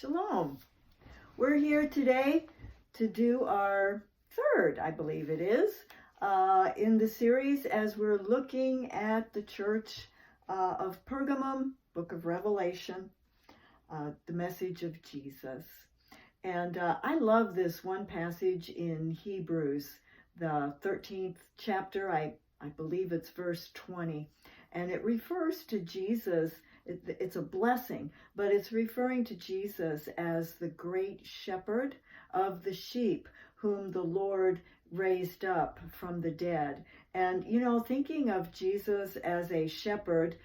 Shalom. We're here today to do our third, I believe it is, in the series as we're looking at the church of Pergamum, book of Revelation, the message of Jesus. And I love this one passage in Hebrews, the 13th chapter, I believe it's verse 20, and it refers to Jesus. It's a blessing, but it's referring to Jesus as the great shepherd of the sheep whom the Lord raised up from the dead. And, you know, thinking of Jesus as a shepherd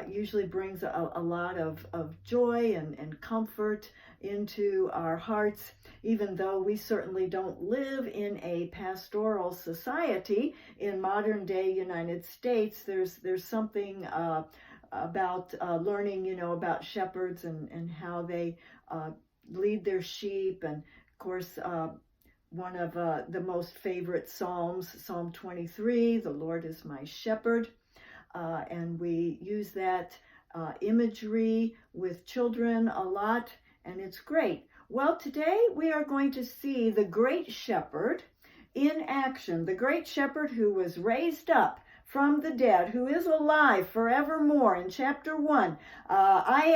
usually brings a lot of joy and comfort into our hearts, even though we certainly don't live in a pastoral society. In modern day United States, there's something about learning, you know, about shepherds and how they lead their sheep. And of course, one of the most favorite Psalms, Psalm 23, the Lord is my shepherd. And we use that imagery with children a lot, and it's great. Well, today we are going to see the great shepherd in action, the great shepherd who was raised up from the dead, who is alive forevermore. In chapter 1, I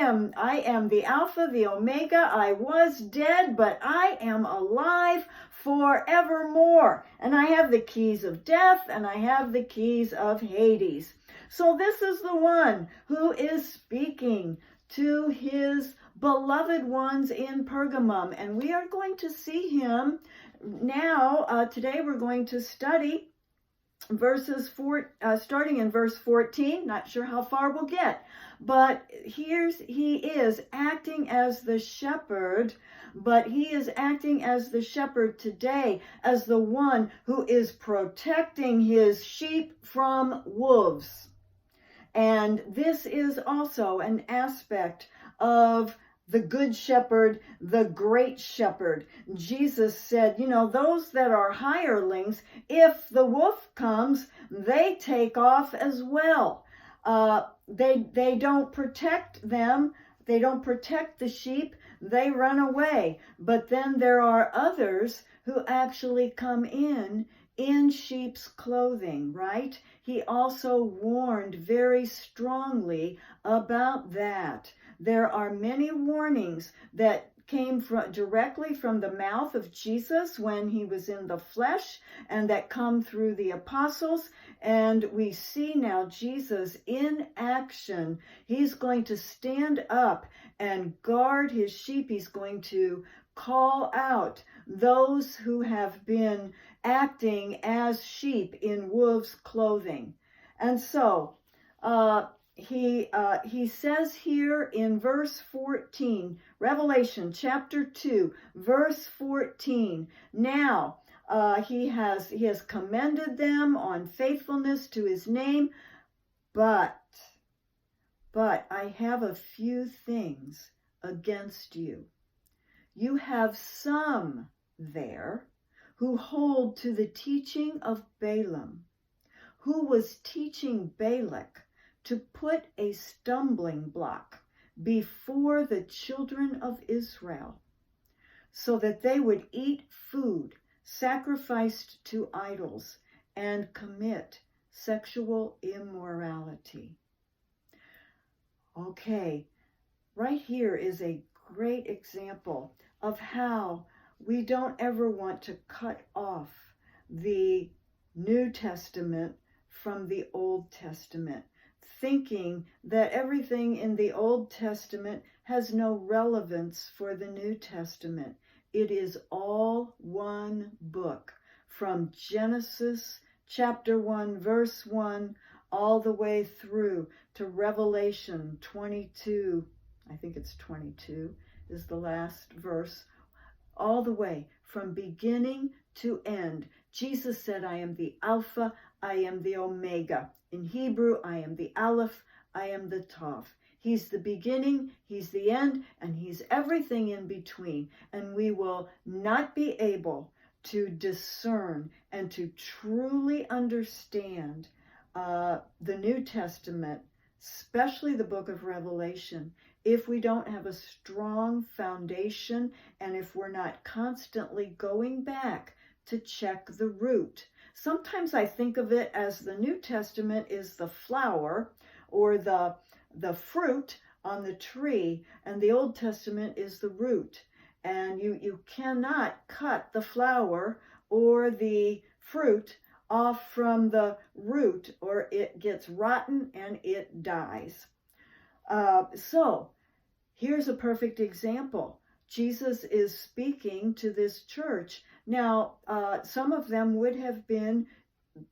am the Alpha, the Omega. I was dead, but I am alive forevermore. And I have the keys of death, and I have the keys of Hades. So this is the one who is speaking to his beloved ones in Pergamum. And we are going to see him now. Today we're going to study starting in verse 14. Not sure how far we'll get, but he is acting as the shepherd, but he is acting as the shepherd today, as the one who is protecting his sheep from wolves. And this is also an aspect of the good shepherd, the great shepherd. Jesus said, you know, those that are hirelings, if the wolf comes, they take off as well. They don't protect them. They don't protect the sheep. They run away. But then there are others who actually come in sheep's clothing, right? He also warned very strongly about that. There are many warnings that came directly from the mouth of Jesus when he was in the flesh, and that come through the apostles. And we see now Jesus in action. He's going to stand up and guard his sheep. He's going to call out those who have been acting as sheep in wolves' clothing. And so he says here in verse 14, Revelation chapter 2, verse 14, now he has commended them on faithfulness to his name, but I have a few things against you. You have some there who hold to the teaching of Balaam, who was teaching Balak to put a stumbling block before the children of Israel, so that they would eat food sacrificed to idols and commit sexual immorality. Okay, right here is a great example of how we don't ever want to cut off the New Testament from the Old Testament, thinking that everything in the Old Testament has no relevance for the New Testament. It is all one book, from Genesis chapter 1, verse 1, all the way through to Revelation 22. I think it's 22 is the last verse, all the way from beginning to end. Jesus said, I am the Alpha, I am the Omega. In Hebrew, I am the Aleph, I am the Tav. He's the beginning, he's the end, and he's everything in between. And we will not be able to discern and to truly understand the New Testament, especially the book of Revelation, if we don't have a strong foundation and if we're not constantly going back to check the root. Sometimes I think of it as the New Testament is the flower or the fruit on the tree, and the Old Testament is the root. And you cannot cut the flower or the fruit off from the root, or it gets rotten and it dies. So here's a perfect example. Jesus is speaking to this church. Now, some of them would have been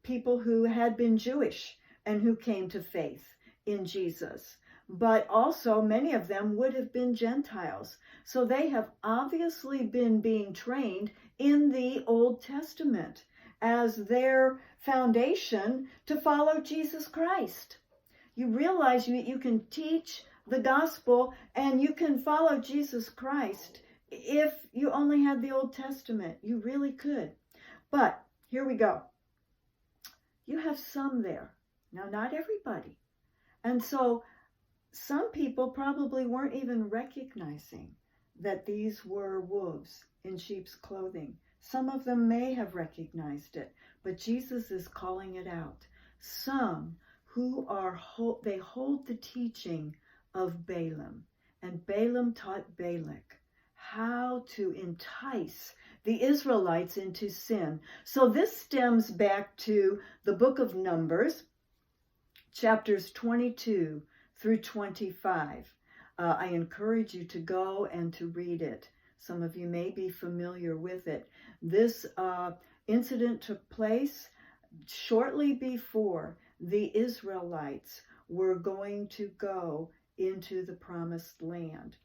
people who had been Jewish and who came to faith in Jesus. But also many of them would have been Gentiles. So they have obviously been being trained in the Old Testament as their foundation to follow Jesus Christ. You realize you can teach the gospel and you can follow Jesus Christ if you only had the Old Testament. You really could. But here we go. You have some there. Now, not everybody. And so some people probably weren't even recognizing that these were wolves in sheep's clothing. Some of them may have recognized it, but Jesus is calling it out. Some who they hold the teaching of Balaam, and Balaam taught Balak how to entice the Israelites into sin. So this stems back to the book of Numbers, chapters 22 through 25. I encourage you to go and to read it. Some of you may be familiar with it. This incident took place shortly before the Israelites were going to go into the promised land.